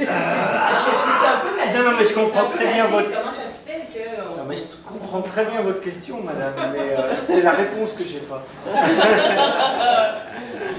Parce que c'est un peu la Non, mais je comprends très bien votre... Comment ça se fait que... Non, mais je comprends très bien votre question, madame, mais c'est la réponse que j'ai pas.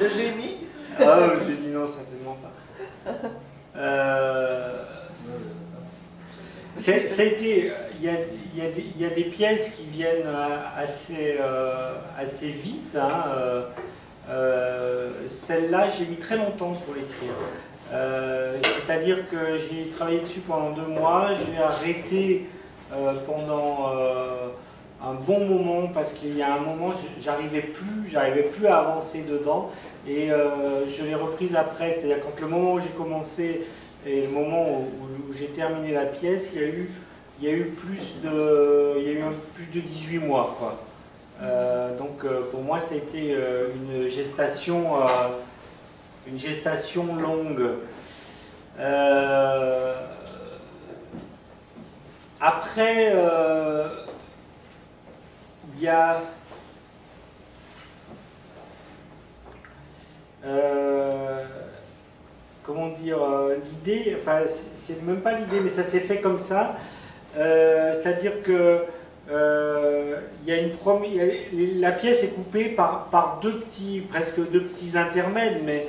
Le génie? Ah, le génie, non, certainement pas. Ça a été... Il y a des pièces qui viennent assez vite. Hein. Celle-là, j'ai mis très longtemps pour l'écrire. C'est-à-dire que j'ai travaillé dessus pendant 2 mois, j'ai arrêté pendant un bon moment parce qu'il y a un moment, j'arrivais plus à avancer dedans et je l'ai reprise après. C'est-à-dire quand le moment où j'ai commencé et le moment où j'ai terminé la pièce, il y a eu plus de 18 mois, quoi. Donc pour moi, ça a été une gestation longue. Après, il y a comment dire, l'idée, enfin c'est même pas l'idée, mais ça s'est fait comme ça. C'est-à-dire que il y a la pièce est coupée par presque deux petits intermèdes, mais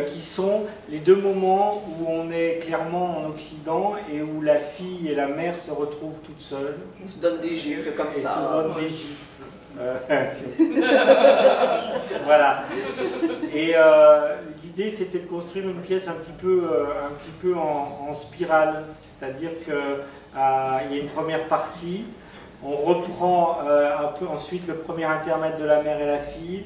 qui sont les 2 moments où on est clairement en Occident et où la fille et la mère se retrouvent toutes seules. On se donne des gifles comme ça. Se donnent des gifles. Voilà. Et l'idée, c'était de construire une pièce un petit peu en spirale. C'est-à-dire qu'il y a une première partie, on reprend un peu ensuite le premier intermède de la mère et la fille,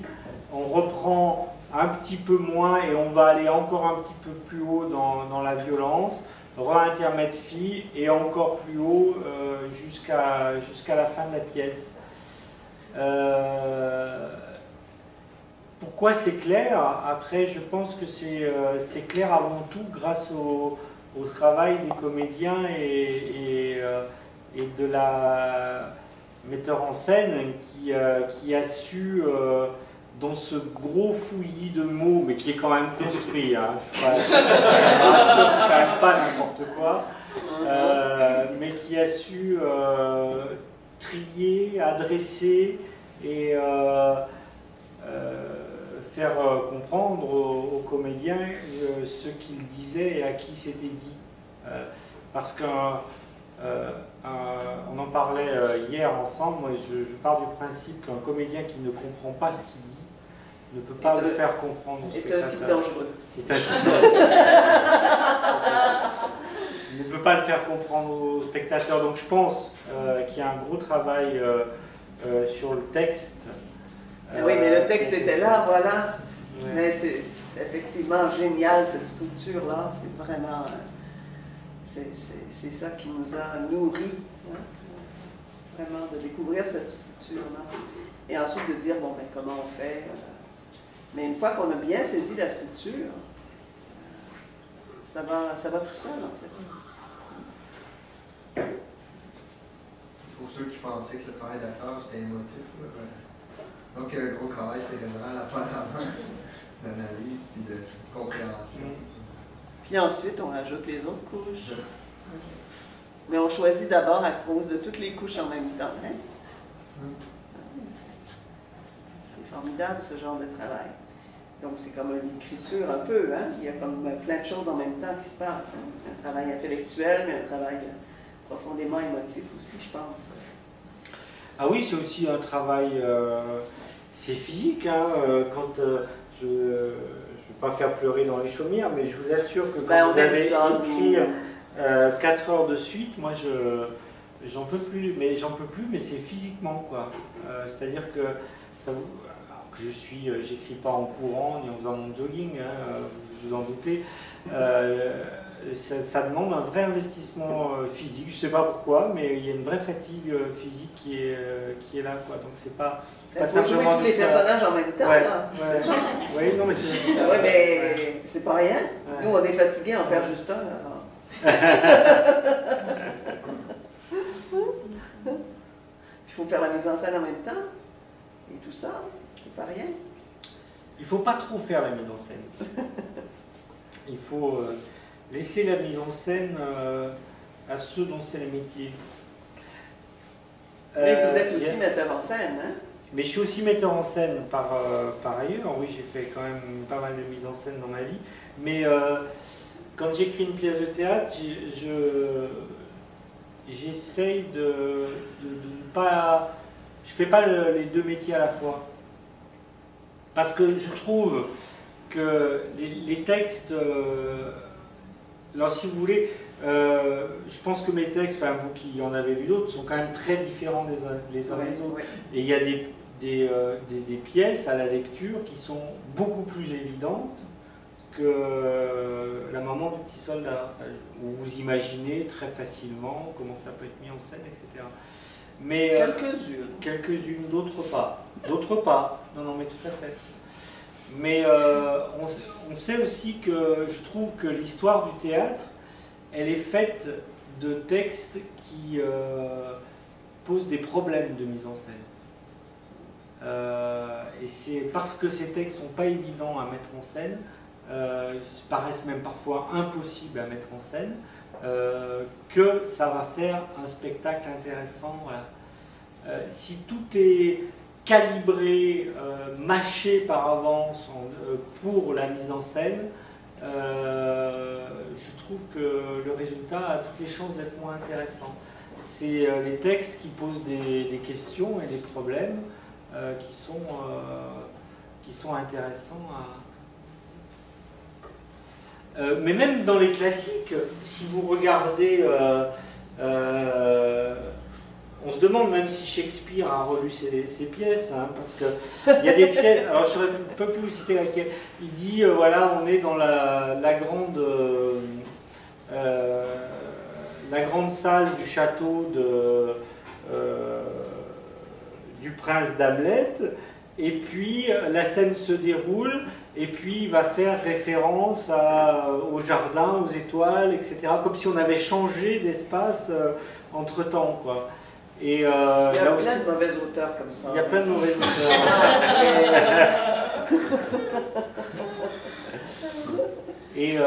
on reprend un petit peu moins et on va aller encore un petit peu plus haut dans la violence, re-intermède fille et encore plus haut jusqu'à la fin de la pièce. Pourquoi c'est clair? Après, je pense que c'est clair avant tout grâce au travail des comédiens et de la metteur en scène qui a su, dans ce gros fouillis de mots, mais qui est quand même construit, hein, c'est quand même pas n'importe quoi, mais qui a su trier, adresser et faire comprendre aux comédiens ce qu'ils disaient et à qui c'était dit. Parce qu'on en parlait hier ensemble, moi je pars du principe qu'un comédien qui ne comprend pas ce qu'il dit ne peut pas le faire comprendre au spectateur. C'est un type dangereux. Il ne peut pas le faire comprendre au spectateur. Donc je pense qu'il y a un gros travail sur le texte. Oui, mais le texte était là, voilà. Ouais. Mais c'est effectivement génial, cette structure-là. C'est vraiment... c'est ça qui nous a nourris. Hein? Vraiment, de découvrir cette structure-là. Et ensuite de dire, bon, ben, comment on fait... Mais une fois qu'on a bien saisi la structure, ça va tout seul, en fait. Pour ceux qui pensaient que le travail d'acteur, c'était émotif, donc le gros travail, c'est vraiment la part d'analyse et de compréhension. Puis ensuite, on ajoute les autres couches. Mais on choisit d'abord à cause de toutes les couches en même temps. Hein? C'est formidable, ce genre de travail. Donc, c'est comme une écriture un peu. Hein? Il y a comme plein de choses en même temps qui se passent. Hein? C'est un travail intellectuel, mais un travail profondément émotif aussi, je pense. Ah oui, c'est aussi un travail... c'est physique. Hein? Quand je ne vais pas faire pleurer dans les chaumières, mais je vous assure que quand vous avez écrit 4 heures de suite, moi, j'en peux plus. Mais c'est physiquement, quoi. C'est-à-dire que ça vous... j'écris pas en courant ni en faisant mon jogging, hein, vous en doutez. Ça demande un vrai investissement physique, je sais pas pourquoi, mais il y a une vraie fatigue physique qui est là, quoi. Donc c'est pas simplement jouer tous les personnages en même temps. Ouais, là. Ouais. Oui, non, mais c'est... Ouais, mais c'est pas rien. Ouais. Nous, on est fatigués à en faire juste un. Il faut faire la mise en scène en même temps. Et tout ça, c'est pas rien. Il faut pas trop faire la mise en scène. Il faut laisser la mise en scène à ceux dont c'est le métier. Mais vous êtes aussi metteur en scène, hein? Mais je suis aussi metteur en scène par ailleurs. Oui, j'ai fait quand même pas mal de mise en scène dans ma vie. Mais quand j'écris une pièce de théâtre, j'essaye de ne pas... Je ne fais pas les deux métiers à la fois. Parce que je trouve que les textes... alors si vous voulez, je pense que mes textes, enfin vous qui en avez lu d'autres, sont quand même très différents les uns des autres. Et il y a des pièces à la lecture qui sont beaucoup plus évidentes que La maman du petit soldat, où vous imaginez très facilement comment ça peut être mis en scène, etc. Mais quelques-unes, d'autres pas. D'autres pas. Non, mais tout à fait. Mais on sait aussi que je trouve que l'histoire du théâtre, elle est faite de textes qui posent des problèmes de mise en scène. Et c'est parce que ces textes ne sont pas évidents à mettre en scène, paraissent même parfois impossibles à mettre en scène, que ça va faire un spectacle intéressant. Voilà. Si tout est calibré, mâché par avance pour la mise en scène, je trouve que le résultat a toutes les chances d'être moins intéressant. C'est les textes qui posent des questions et des problèmes qui sont intéressants mais même dans les classiques, si vous regardez, on se demande même si Shakespeare a relu ses pièces, hein, parce qu'il y a des pièces, alors je ne peux plus vous citer laquelle, il dit, voilà, on est dans la grande salle du château du prince d'Hamlet, et puis la scène se déroule, et puis il va faire référence au jardin, aux étoiles, etc., comme si on avait changé d'espace entre-temps, quoi. Et, il y a plein de mauvais auteurs comme ça. Il y a plein de mauvais auteurs. Et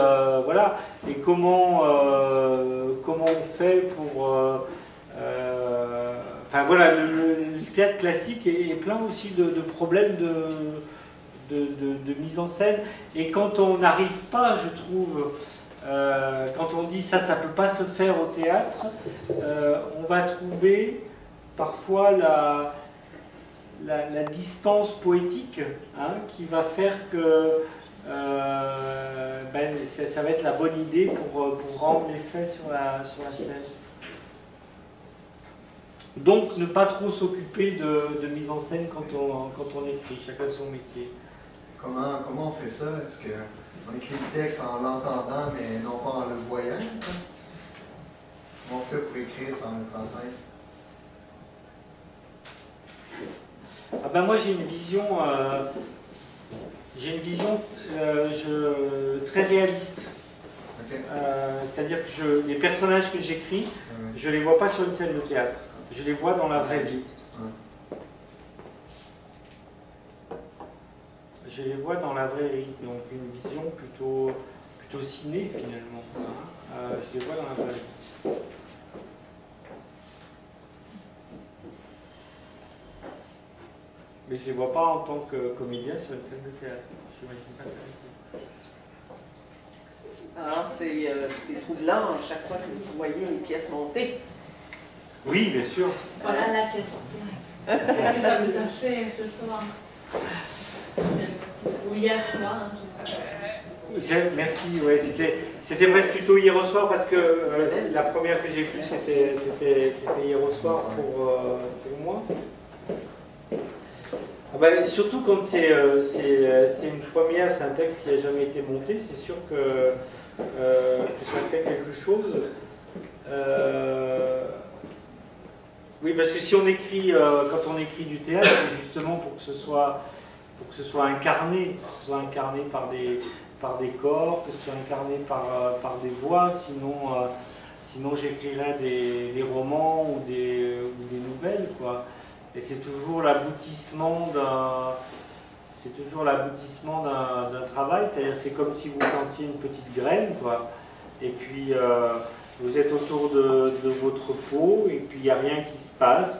voilà. Et comment on fait pour... enfin voilà, le théâtre classique est plein aussi de problèmes de mise en scène. Et quand on n'arrive pas, je trouve... quand on dit ça peut pas se faire au théâtre, on va trouver parfois la distance poétique, hein, qui va faire que ça va être la bonne idée pour rendre l'effet sur la scène. Donc ne pas trop s'occuper de mise en scène quand on écrit, chacun son métier. Comment on fait ça? Est-ce qu'on écrit le texte en l'entendant, mais non pas en le voyant? Comment on fait pour écrire sans mettre en scène? Ah ben moi j'ai une vision très réaliste. Okay. C'est-à-dire que les personnages que j'écris, je les vois pas sur une scène de théâtre, je les vois dans la vraie vie. Je les vois dans la vraie vie, donc une vision plutôt ciné finalement. Hein. Je les vois dans la vraie vie. Mais je ne les vois pas en tant que comédien sur une scène de théâtre. Je n'imagine pas ça. Alors c'est troublant chaque fois que vous voyez une pièce monter. Oui, bien sûr. Voilà la question. Qu'est-ce que ça vous a fait ce soir? Ou hier soir. Merci, ouais, c'était presque plutôt hier au soir parce que la première que j'ai vue c'était hier au soir pour moi. Ah ben, surtout quand c'est une première, c'est un texte qui n'a jamais été monté, c'est sûr que ça fait quelque chose. Oui, parce que si on écrit, quand on écrit du théâtre, c'est justement pour que ce soit incarné, par des corps, que ce soit incarné par des voix, sinon j'écrirais des romans ou des nouvelles, quoi. Et c'est toujours l'aboutissement d'un travail, c'est-à-dire c'est comme si vous plantiez une petite graine, quoi. et puis vous êtes autour de votre pot, et puis il n'y a rien qui se passe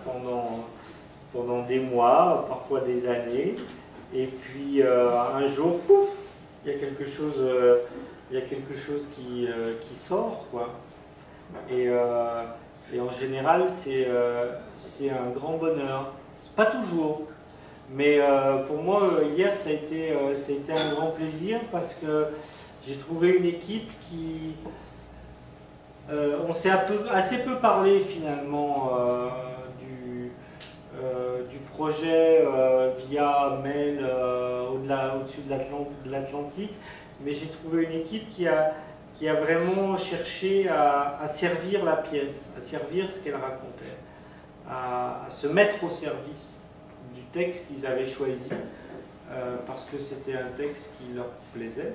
pendant des mois, parfois des années, et puis un jour, pouf, il y a quelque chose qui sort, quoi. Et en général, c'est un grand bonheur. Pas toujours, mais pour moi, hier, ça a été un grand plaisir parce que j'ai trouvé une équipe qui... on s'est assez peu parlé finalement du projet via mail au-dessus de l'Atlantique, mais j'ai trouvé une équipe qui a vraiment cherché à servir la pièce, à servir ce qu'elle racontait, à se mettre au service du texte qu'ils avaient choisi, parce que c'était un texte qui leur plaisait,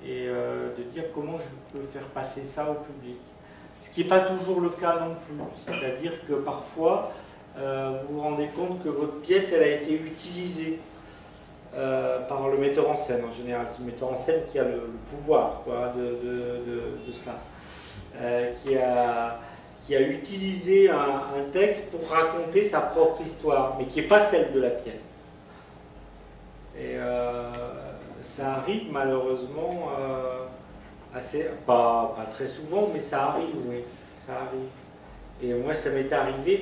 et de dire comment je peux faire passer ça au public. Ce qui n'est pas toujours le cas non plus, c'est-à-dire que parfois, vous vous rendez compte que votre pièce, elle a été utilisée par le metteur en scène. En général, c'est le metteur en scène qui a le pouvoir, quoi, de cela, qui a utilisé un texte pour raconter sa propre histoire, mais qui n'est pas celle de la pièce. Et ça arrive malheureusement pas très souvent, mais ça arrive, oui, ça arrive. Et moi, ça m'est arrivé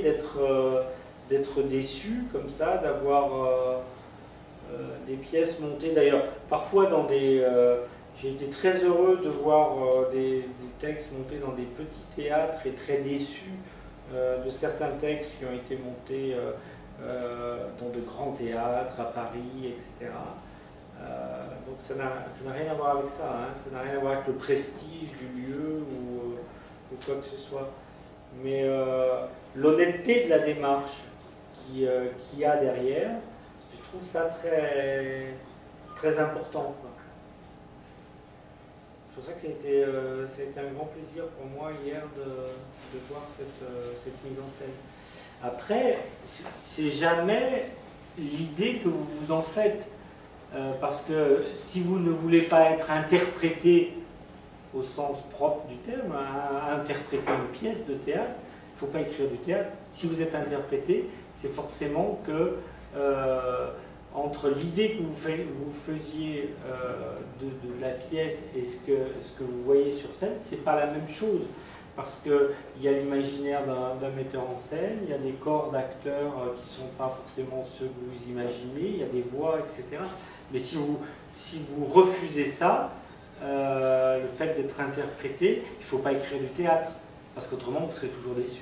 d'être déçu comme ça, d'avoir des pièces montées. D'ailleurs, parfois dans des... j'ai été très heureux de voir des textes montés dans des petits théâtres et très déçu de certains textes qui ont été montés dans de grands théâtres à Paris, etc. Donc ça n'a rien à voir avec ça, hein. Ça n'a rien à voir avec le prestige du lieu ou quoi que ce soit. Mais l'honnêteté de la démarche qu'il y a derrière, je trouve ça très, très important, quoi. C'est pour ça que ça a été un grand plaisir pour moi hier de voir cette mise en scène. Après, c'est jamais l'idée que vous vous en faites, parce que si vous ne voulez pas être interprété au sens propre du terme, interpréter une pièce de théâtre, il ne faut pas écrire du théâtre. Si vous êtes interprété, c'est forcément que entre l'idée que vous faisiez de la pièce et ce que vous voyez sur scène, c'est pas la même chose. Parce qu'il y a l'imaginaire d'un metteur en scène, il y a des corps d'acteurs qui ne sont pas forcément ceux que vous imaginez, il y a des voix, etc. Mais si vous refusez ça, le fait d'être interprété, il ne faut pas écrire du théâtre, parce qu'autrement vous serez toujours déçu.